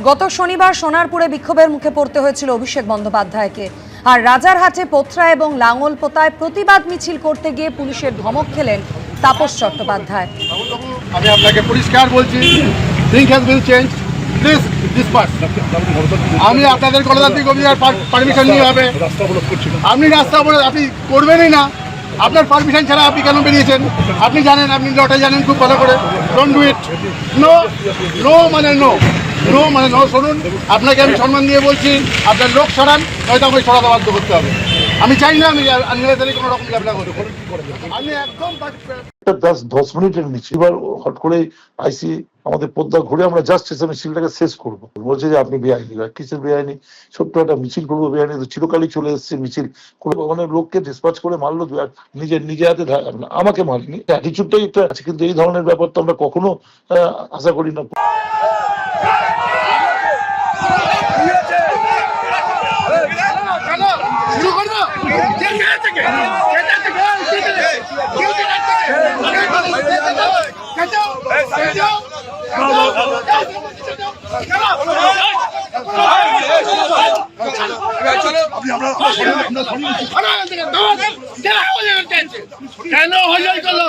গত শনিবার সোনারপুরে বিক্ষোভের মুখে পড়তে হয়েছিল অভিষেক বন্দ্যোপাধ্যায়কে। আর রাজারহাটে পোথরা এবং লাঙ্গলপোতায় প্রতিবাদ মিছিল করতে গিয়ে পুলিশের ধমক খেলেন তাপস চট্টোপাধ্যায়। আমি আপনাকে পরিষ্কার বলছি, things has been change, please disperse. আমি আপনাদের গণতান্ত্রিক অভিযান পারমিশন নিয়ে হবে। আপনি রাস্তা বলে আপনি করবেনই না, আপনার পারমিশন ছাড়া আপনি কেন বেরিয়েছেন? আপনি জানেন, আপনি লটা জানেন খুব ভালো করে। Don't do it. No no মানে নো, নো মানে নো। শুনুন, আপনাকে আমি সম্মান দিয়ে বলছি, আপনার লোক সরান, হয়তো আমাকে সরাতে বাধ্য করতে হবে। আমি চাই না আমি আননেসারি কোনো রকম ঝামেলা করতে। আমি একদম 10 মিনিটের মিছিল, এবার হট করে আইসি আমাদের পদ্মা ঘুরে আমরা জাস্ট এসে মিছিলটাকে শেষ করবো। বলছে যে আপনি বেআইনি, কিসের বেআইনি? ছোট্ট একটা মিছিল করবো, বেআইনি তো চিরকালই চলে এসছে মিছিল করে, মানে লোককে ডিসপাচ করে মারলো, নিজে হাতে আমাকে মারিনি। অ্যাটিচিউডটাই একটা আছে, কিন্তু এই ধরনের ব্যাপার তো আমরা কখনো আশা করি না। কেন হয়ে গেল?